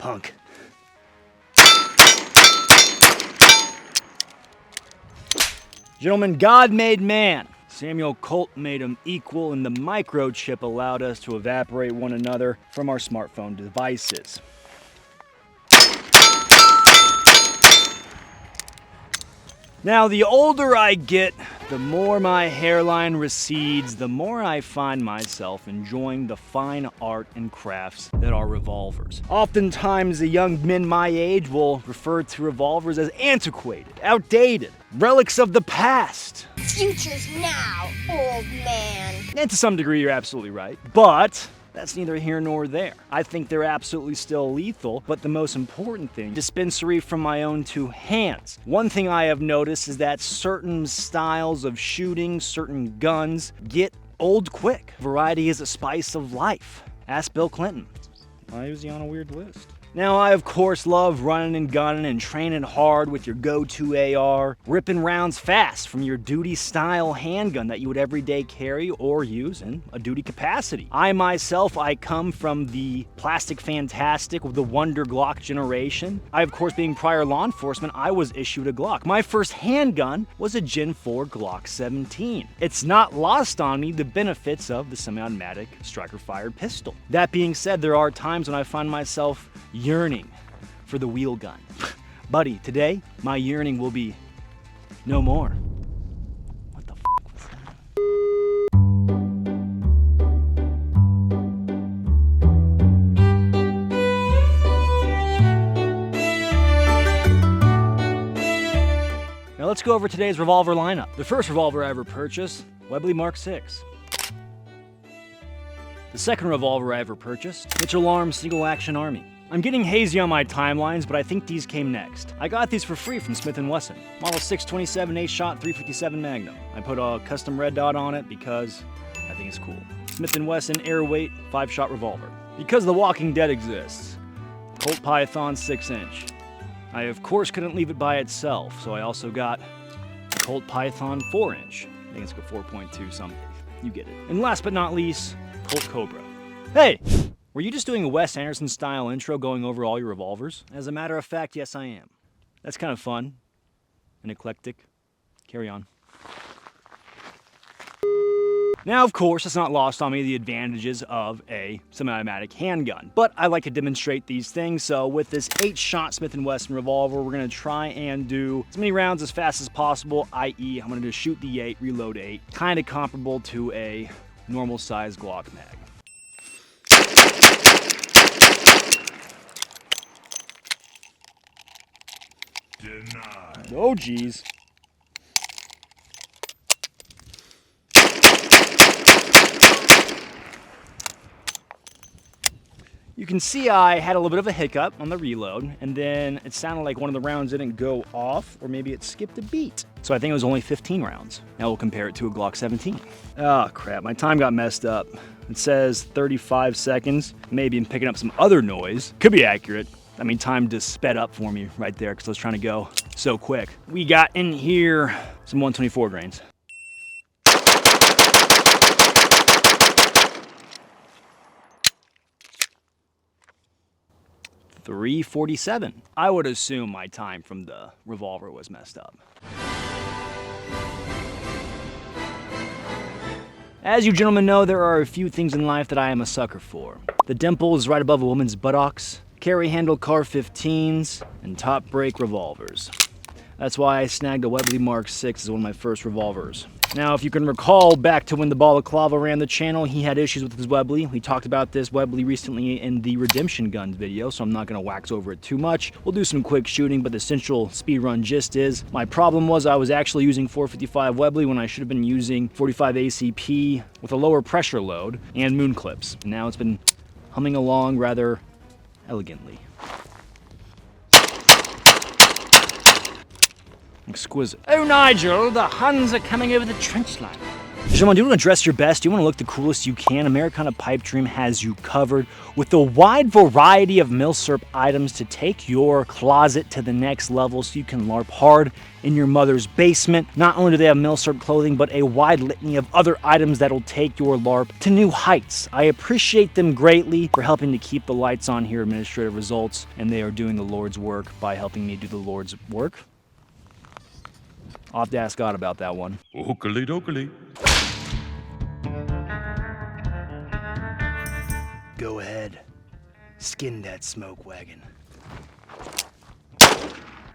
punk. Gentlemen, God made man. Samuel Colt made him equal, and the microchip allowed us to evaporate one another from our smartphone devices. Now, the older I get, the more my hairline recedes, the more I find myself enjoying the fine art and crafts that are revolvers. Oftentimes, the young men my age will refer to revolvers as antiquated, outdated, relics of the past. Future's now, old man. And to some degree, you're absolutely right. But that's neither here nor there. I think they're absolutely still lethal, but the most important thing, dispensary from my own two hands. One thing I have noticed is that certain styles of shooting, certain guns, get old quick. Variety is a spice of life. Ask Bill Clinton. Why was he on a weird list? Now, I of course love running and gunning and training hard with your go-to AR, ripping rounds fast from your duty-style handgun that you would every day carry or use in a duty capacity. I myself, I come from the plastic fantastic with the Wonder Glock generation. I, of course, being prior law enforcement, I was issued a Glock. My first handgun was a Gen 4 Glock 17. It's not lost on me the benefits of the semi-automatic striker-fired pistol. That being said, there are times when I find myself yearning for the wheel gun. Buddy, today, my yearning will be no more. What the f was that? Now let's go over today's revolver lineup. The first revolver I ever purchased, Webley Mark VI. The second revolver I ever purchased, Mitchell Single Action Army. I'm getting hazy on my timelines, but I think these came next. I got these for free from Smith & Wesson. Model 627 8-shot 357 Magnum. I put a custom red dot on it because I think it's cool. Smith & Wesson Airweight 5-shot revolver. Because The Walking Dead exists. Colt Python 6-inch. I of course couldn't leave it by itself, so I also got Colt Python 4-inch. I think it's a 4.2 something. You get it. And last but not least, Colt Cobra. Hey! Were you just doing a Wes Anderson style intro going over all your revolvers? As a matter of fact, yes I am. That's kind of fun and eclectic. Carry on. Now, of course, it's not lost on me the advantages of a semi-automatic handgun, but I like to demonstrate these things, so with this 8-shot Smith & Wesson revolver, we're gonna try and do as many rounds as fast as possible, i.e. I'm gonna just shoot the 8, reload 8, kind of comparable to a normal size Glock mag. Denied. Oh, geez. You can see I had a little bit of a hiccup on the reload, and then it sounded like one of the rounds didn't go off, or maybe it skipped a beat. So I think it was only 15 rounds. Now we'll compare it to a Glock 17. Oh crap, my time got messed up. It says 35 seconds. Maybe I'm picking up some other noise. Could be accurate. I mean, time just sped up for me right there because I was trying to go so quick. We got in here some 124 grains. .347. I would assume my time from the revolver was messed up. As you gentlemen know, there are a few things in life that I am a sucker for. The dimples right above a woman's buttocks, carry handle car 15s, and top brake revolvers. That's why I snagged a Webley Mark VI as one of my first revolvers. Now, if you can recall back to when the Balaclava ran the channel, he had issues with his Webley. We talked about this Webley recently in the Redemption Guns video, so I'm not going to wax over it too much. We'll do some quick shooting, but the central speedrun gist is, my problem was I was actually using 455 Webley when I should have been using 45 ACP with a lower pressure load and moon clips. And now it's been humming along rather elegantly. Exquisite. Oh, Nigel, the Huns are coming over the trench line. Gentlemen, do you want to dress your best? Do you want to look the coolest you can? Americana Pipe Dream has you covered with a wide variety of milsurp items to take your closet to the next level so you can LARP hard in your mother's basement. Not only do they have milsurp clothing, but a wide litany of other items that'll take your LARP to new heights. I appreciate them greatly for helping to keep the lights on here at Administrative Results, and they are doing the Lord's work by helping me do the Lord's work. I'll have to ask God about that one. Oakley dokley. Go ahead. Skin that smoke wagon.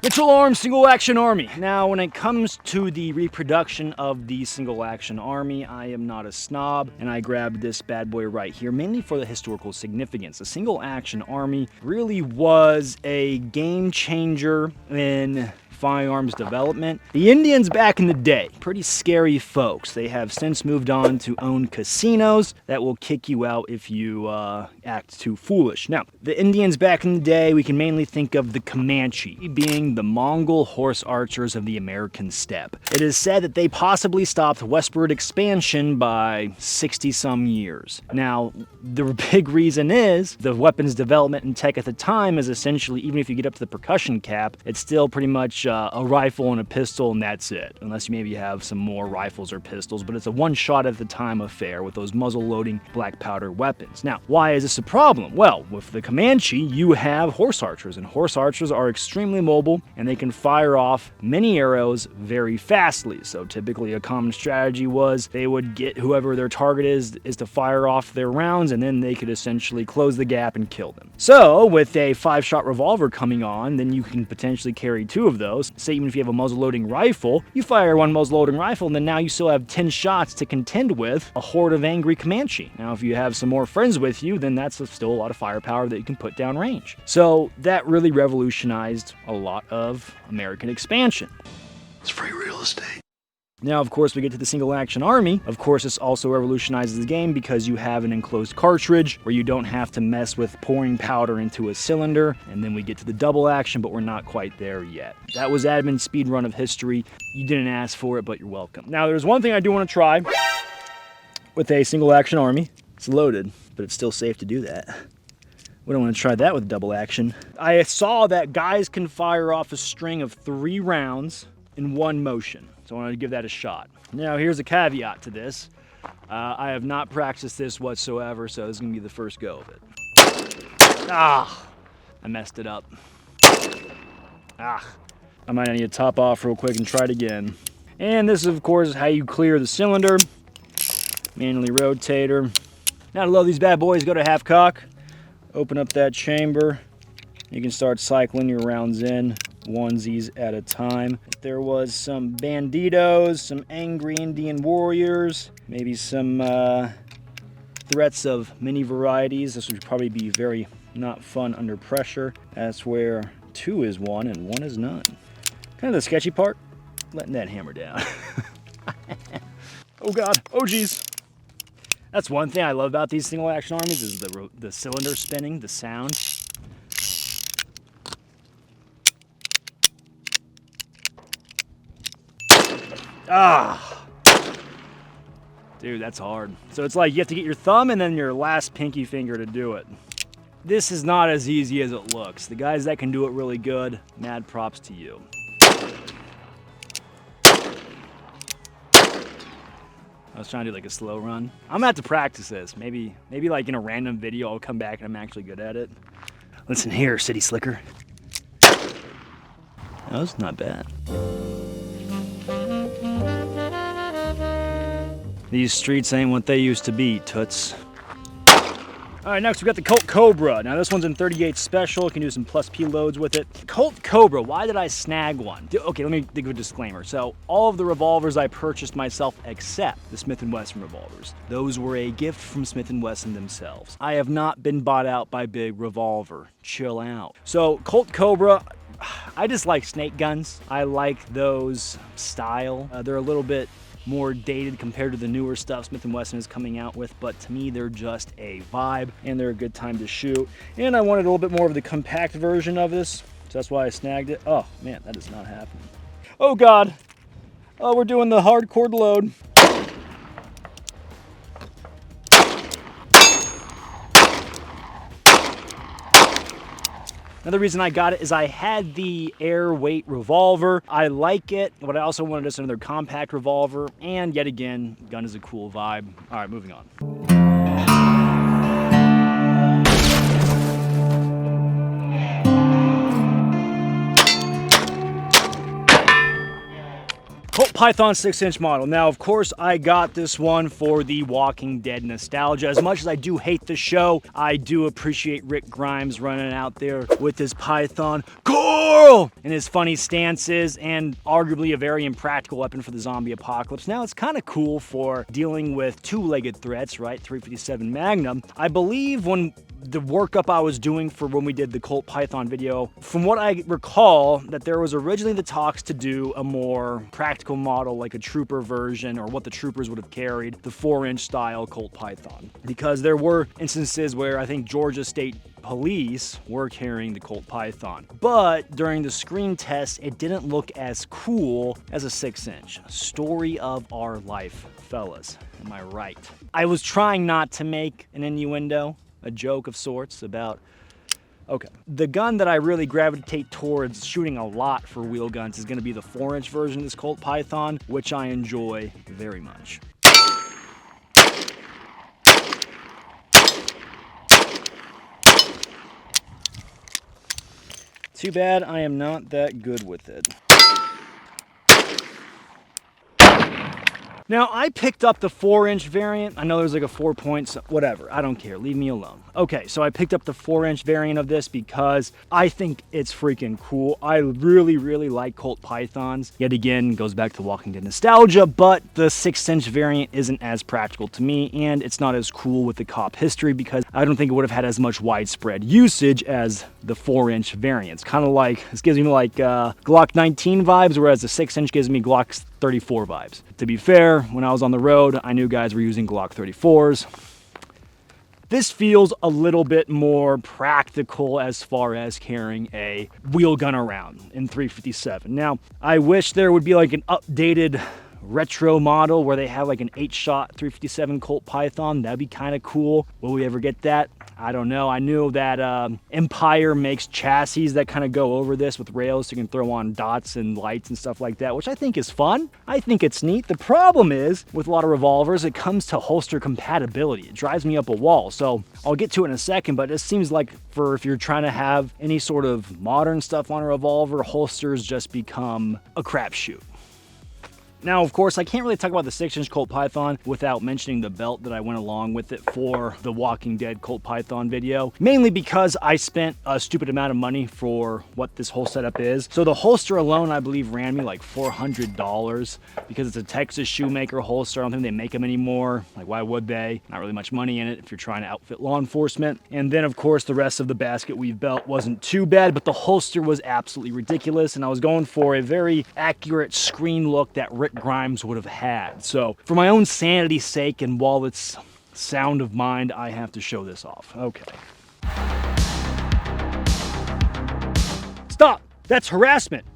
Control Arms Single Action Army. Now, when it comes to the reproduction of the Single Action Army, I am not a snob, and I grabbed this bad boy right here, mainly for the historical significance. The Single Action Army really was a game changer in firearms development. The Indians back in the day, pretty scary folks. They have since moved on to own casinos that will kick you out if you act too foolish. Now, the Indians back in the day, we can mainly think of the Comanche being the Mongol horse archers of the American steppe. It is said that they possibly stopped westward expansion by 60-some years. Now, the big reason is the weapons development and tech at the time is essentially, even if you get up to the percussion cap, it's still pretty much a rifle and a pistol, and that's it. Unless you maybe have some more rifles or pistols, but it's a one-shot at the time affair with those muzzle-loading black powder weapons. Now, why is this a problem? Well, with the Comanche, you have horse archers, and horse archers are extremely mobile, and they can fire off many arrows very fastly. So typically a common strategy was they would get whoever their target is to fire off their rounds, and then they could essentially close the gap and kill them. So with a 5-shot revolver coming on, then you can potentially carry 2 of those. Say even if you have a muzzle-loading rifle, you fire 1 muzzle-loading rifle, and then now you still have 10 shots to contend with a horde of angry Comanche. Now, if you have some more friends with you, then that's still a lot of firepower that you can put down range. So that really revolutionized a lot of American expansion. It's free real estate. Now, of course, we get to the Single Action Army. Of course, this also revolutionizes the game because you have an enclosed cartridge where you don't have to mess with pouring powder into a cylinder. And then we get to the double action, but we're not quite there yet. That was Admn speed run of history. You didn't ask for it, but you're welcome. Now, there's one thing I do want to try with a Single Action Army. It's loaded, but it's still safe to do that. We don't want to try that with double action. I saw that guys can fire off a string of 3 rounds in one motion. So I wanted to give that a shot. Now here's a caveat to this. I have not practiced this whatsoever, so this is gonna be the first go of it. Ah, I messed it up. Ah, I might need to top off real quick and try it again. And this is of course how you clear the cylinder. Manually rotator. Now to load these bad boys, go to half cock, open up that chamber. You can start cycling your rounds in, onesies at a time. There was some banditos, some angry Indian warriors, maybe some threats of many varieties. This would probably be very not fun under pressure. That's where 2 is 1 and 1 is none. Kind of the sketchy part, letting that hammer down. Oh God, oh geez. That's one thing I love about these Single Action Armies is the cylinder spinning, the sound. Ah, dude, that's hard. So it's like you have to get your thumb and then your last pinky finger to do it. This is not as easy as it looks. The guys that can do it really good, mad props to you. I was trying to do like a slow run. I'm gonna have to practice this. Maybe like in a random video I'll come back and I'm actually good at it. Listen here, city slicker. That was not bad. These streets ain't what they used to be, toots. All right, next we got the Colt Cobra. Now this one's in 38 special. You can do some plus P loads with it. Colt Cobra, why did I snag one? Okay, let me give a disclaimer. So all of the revolvers I purchased myself except the Smith & Wesson revolvers. Those were a gift from Smith & Wesson themselves. I have not been bought out by Big Revolver. Chill out. So Colt Cobra, I just like snake guns. I like those style. They're a little bit more dated compared to the newer stuff Smith & Wesson is coming out with, but to me they're just a vibe and they're a good time to shoot. And I wanted a little bit more of the compact version of this, so that's why I snagged it. Oh man, that is not happening. Oh God. Oh, we're doing the hardcore load. Another reason I got it is I had the air weight revolver. I like it, but I also wanted just another compact revolver. And yet again, gun is a cool vibe. All right, moving on. Colt Python 6-inch model. Now, of course, I got this one for the Walking Dead nostalgia. As much as I do hate the show, I do appreciate Rick Grimes running out there with his Python, Coral, and his funny stances, and arguably a very impractical weapon for the zombie apocalypse. Now, it's kind of cool for dealing with two-legged threats, right? 357 Magnum. I believe when the workup I was doing for when we did the Colt Python video, from what I recall, that there was originally the talks to do a more practical model, like a trooper version, or what the troopers would have carried, the 4-inch style Colt Python. Because there were instances where I think Georgia State Police were carrying the Colt Python. But during the screen test, it didn't look as cool as a 6-inch. Story of our life, fellas. Am I right? I was trying not to make an innuendo, a joke of sorts about, okay. The gun that I really gravitate towards shooting a lot for wheel guns is gonna be the 4-inch version of this Colt Python, which I enjoy very much. Too bad I am not that good with it. Now, I picked up the 4-inch variant. I know there's like a 4 points, whatever. I don't care. Leave me alone. Okay, so I picked up the 4-inch variant of this because I think it's freaking cool. I really, really like Colt Pythons. Yet again, goes back to Walking Dead nostalgia, but the 6-inch variant isn't as practical to me, and it's not as cool with the cop history because I don't think it would have had as much widespread usage as the 4-inch variants. Kind of like, this gives me like Glock 19 vibes, whereas the 6-inch gives me Glock 34 vibes. To be fair, when I was on the road, I knew guys were using Glock 34s. This feels a little bit more practical as far as carrying a wheel gun around in 357. Now, I wish there would be like an updated retro model where they have like an 8-shot 357 Colt Python. That'd be kind of cool. Will we ever get that? I don't know. I knew that Empire makes chassis that kind of go over this with rails so you can throw on dots and lights and stuff like that, which I think is fun. I think it's neat. The problem is, with a lot of revolvers, it comes to holster compatibility. It drives me up a wall. So I'll get to it in a second, but it seems like for if you're trying to have any sort of modern stuff on a revolver, holsters just become a crapshoot. Now, of course, I can't really talk about the 6-inch Colt Python without mentioning the belt that I went along with it for the Walking Dead Colt Python video, mainly because I spent a stupid amount of money for what this whole setup is. So the holster alone, I believe, ran me like $400 because it's a Texas Shoemaker holster. I don't think they make them anymore. Like, why would they? Not really much money in it if you're trying to outfit law enforcement. And then, of course, the rest of the basket weave belt wasn't too bad, but the holster was absolutely ridiculous, and I was going for a very accurate screen look that Rick Grimes would have had. So for my own sanity's sake and while it's sound of mind, I have to show this off. Okay. Stop! That's harassment!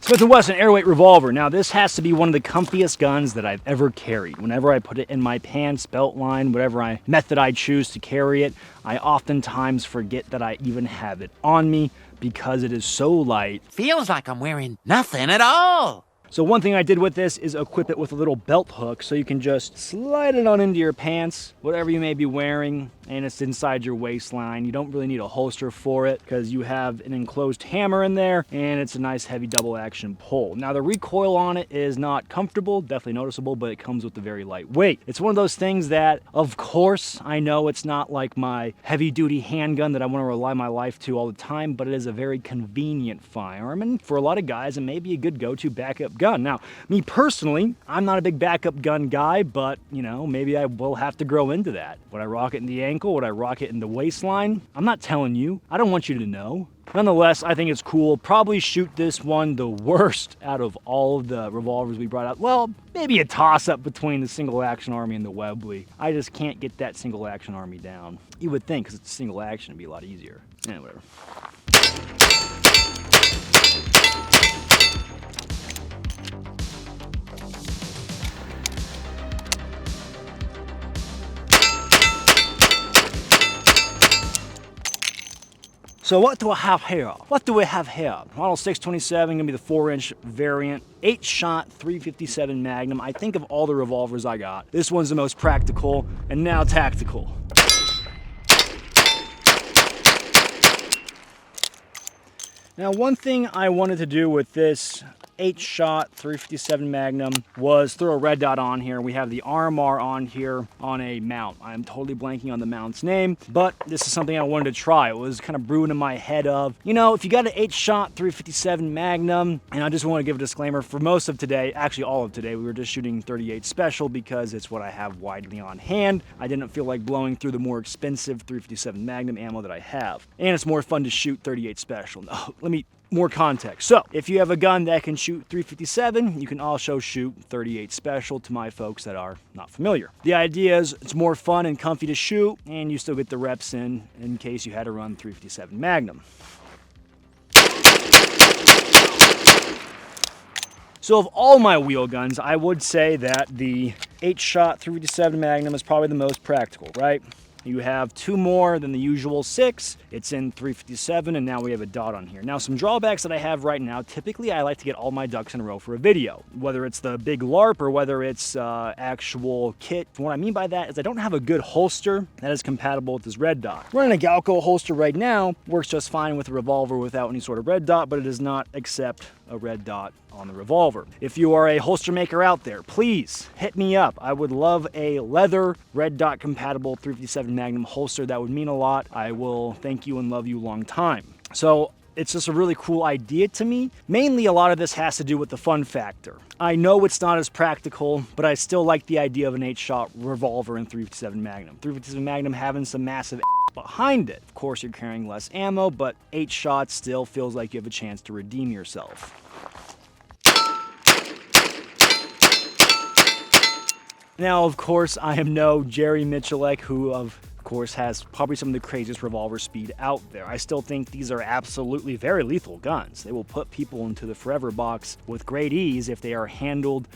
Smith & Wesson Airweight Revolver. Now this has to be one of the comfiest guns that I've ever carried. Whenever I put it in my pants, belt line, whatever method I choose to carry it, I oftentimes forget that I even have it on me because it is so light. Feels like I'm wearing nothing at all. So one thing I did with this is equip it with a little belt hook so you can just slide it on into your pants, whatever you may be wearing, and it's inside your waistline. You don't really need a holster for it because you have an enclosed hammer in there and it's a nice heavy double action pull. Now the recoil on it is not comfortable, definitely noticeable, but it comes with a very light weight. It's one of those things that, of course, I know it's not like my heavy duty handgun that I want to rely my life to all the time, but it is a very convenient firearm, and for a lot of guys it may be a good go-to backup gun. Now, me personally, I'm not a big backup gun guy, but, you know, maybe I will have to grow into that. Would I rock it in the ankle? Would I rock it in the waistline? I'm not telling you. I don't want you to know. Nonetheless, I think it's cool. Probably shoot this one the worst out of all of the revolvers we brought out. Well, maybe a toss-up between the Single Action Army and the Webley. I just can't get that Single Action Army down. You would think, because it's a single action, it'd be a lot easier. Whatever. So what do I have here? What do we have here? Model 627, gonna be the 4-inch variant, 8-shot 357 Magnum. I think of all the revolvers I got, this one's the most practical and now tactical. Now, one thing I wanted to do with this 8-shot 357 Magnum was throw a red dot on here. We have the RMR on here on a mount. I'm totally blanking on the mount's name, but this is something I wanted to try. It was kind of brewing in my head of, you know, if you got an 8-shot 357 Magnum, and I just want to give a disclaimer, for most of today, actually all of today, we were just shooting 38 Special because it's what I have widely on hand. I didn't feel like blowing through the more expensive 357 Magnum ammo that I have. And it's more fun to shoot 38 Special. No, more context. So, if you have a gun that can shoot 357, you can also shoot 38 Special to my folks that are not familiar. The idea is it's more fun and comfy to shoot, and you still get the reps in case you had to run 357 Magnum. So of all my wheel guns, I would say that the 8-shot 357 Magnum is probably the most practical, right? You have 2 more than the usual 6. It's in 357, and now we have a dot on here. Now, some drawbacks that I have right now, typically I like to get all my ducks in a row for a video, whether it's the big LARP or whether it's actual kit. What I mean by that is I don't have a good holster that is compatible with this red dot. Running a Galco holster right now works just fine with a revolver without any sort of red dot, but it does not accept a red dot on the revolver. If you are a holster maker out there, please hit me up. I would love a leather red dot compatible 357 Magnum holster. That would mean a lot. I will thank you and love you long time. So it's just a really cool idea to me. Mainly a lot of this has to do with the fun factor. I know it's not as practical, but I still like the idea of an 8-shot revolver in 357 Magnum. 357 Magnum having some massive behind it. Of course, you're carrying less ammo, but 8 shots still feels like you have a chance to redeem yourself. Now, of course, I am no Jerry Michalek, who of course has probably some of the craziest revolver speed out there. I still think these are absolutely very lethal guns. They will put people into the forever box with great ease if they are handled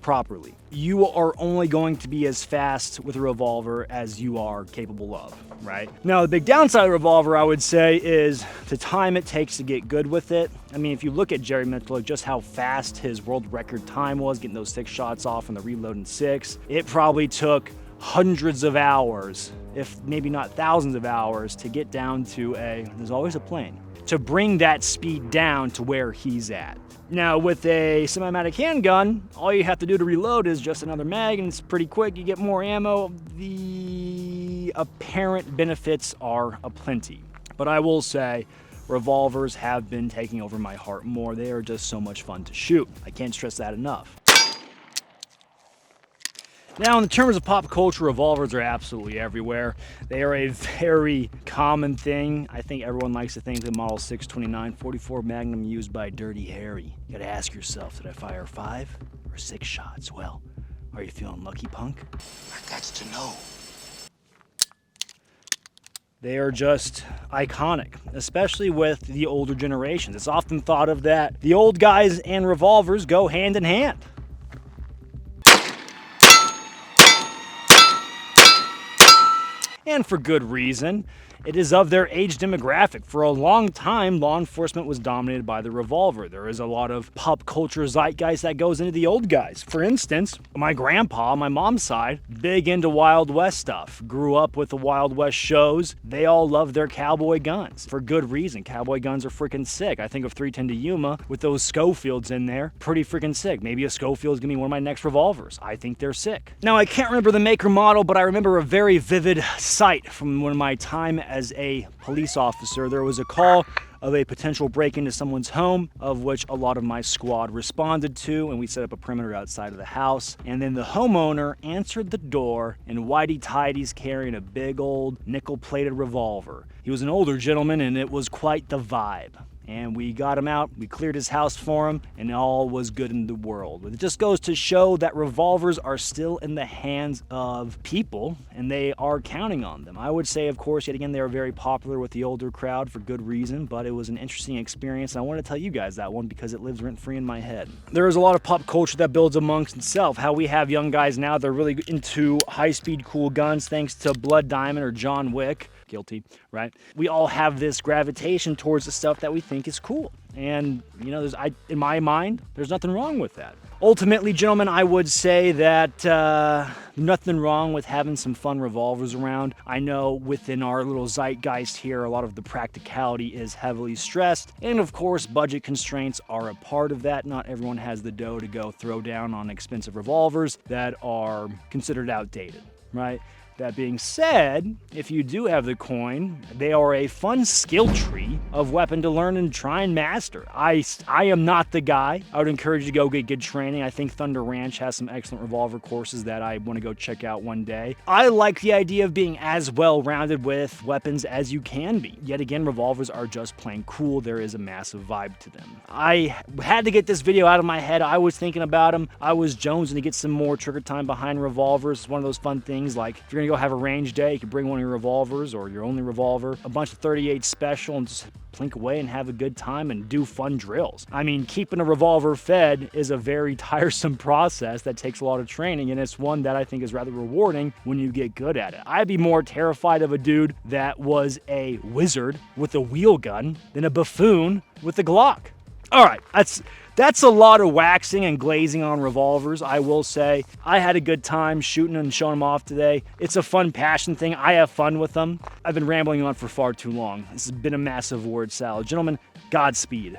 properly. You are only going to be as fast with a revolver as you are capable of, right? Now, the big downside of the revolver, I would say, is the time it takes to get good with it. I mean, if you look at Jerry Michalek, just how fast his world record time was, getting those 6 shots off on the reload in 6, it probably took hundreds of hours, if maybe not thousands of hours, to get down to there's always a plane, to bring that speed down to where he's at. Now, with a semi-automatic handgun, all you have to do to reload is just another mag, and it's pretty quick. You get more ammo. The apparent benefits are aplenty. But I will say, revolvers have been taking over my heart more. They are just so much fun to shoot. I can't stress that enough. Now, in terms of pop culture, revolvers are absolutely everywhere. They are a very common thing. I think everyone likes to think the Model 629 44 Magnum used by Dirty Harry. You gotta ask yourself, did I fire 5 or 6 shots? Well, are you feeling lucky, punk? I got to know. They are just iconic, especially with the older generations. It's often thought of that the old guys and revolvers go hand in hand. And for good reason. It is of their age demographic. For a long time, law enforcement was dominated by the revolver. There is a lot of pop culture zeitgeist that goes into the old guys. For instance, my grandpa, on my mom's side, big into Wild West stuff. Grew up with the Wild West shows. They all love their cowboy guns. For good reason. Cowboy guns are freaking sick. I think of 310 to Yuma with those Schofields in there. Pretty freaking sick. Maybe a Schofield's gonna be one of my next revolvers. I think they're sick. Now, I can't remember the make or model, but I remember a very vivid sight from one of my time as a police officer. There was a call of a potential break into someone's home, of which a lot of my squad responded to, and we set up a perimeter outside of the house. And then the homeowner answered the door in whitey-tighties carrying a big old nickel-plated revolver. He was an older gentleman, and it was quite the vibe. And we got him out, we cleared his house for him, and all was good in the world. It just goes to show that revolvers are still in the hands of people, and they are counting on them. I would say, of course, yet again, they are very popular with the older crowd for good reason, but it was an interesting experience, and I want to tell you guys that one because it lives rent-free in my head. There is a lot of pop culture that builds amongst itself. How we have young guys now, they're really into high-speed, cool guns, thanks to Blood Diamond or John Wick. guilty, right? We all have this gravitation towards the stuff that we think is cool. And, you know, in my mind, there's nothing wrong with that. Ultimately, gentlemen, I would say that nothing wrong with having some fun revolvers around. I know within our little zeitgeist here, a lot of the practicality is heavily stressed. And of course, budget constraints are a part of that. Not everyone has the dough to go throw down on expensive revolvers that are considered outdated, right? That being said, if you do have the coin, they are a fun skill tree of weapon to learn and try and master. I am not the guy. I would encourage you to go get good training. I think Thunder Ranch has some excellent revolver courses that I want to go check out one day. I like the idea of being as well-rounded with weapons as you can be. Yet again, revolvers are just plain cool. There is a massive vibe to them. I had to get this video out of my head. I was thinking about them. I was jonesing to get some more trigger time behind revolvers. It's one of those fun things, like if you're gonna go have a range day, you can bring one of your revolvers or your only revolver, a bunch of 38 special, and just plink away and have a good time and do fun drills. I mean, keeping a revolver fed is a very tiresome process that takes a lot of training, and it's one that I think is rather rewarding when you get good at it. I'd be more terrified of a dude that was a wizard with a wheel gun than a buffoon with a Glock. All right, that's a lot of waxing and glazing on revolvers, I will say. I had a good time shooting and showing them off today. It's a fun passion thing. I have fun with them. I've been rambling on for far too long. This has been a massive word salad. Gentlemen, Godspeed.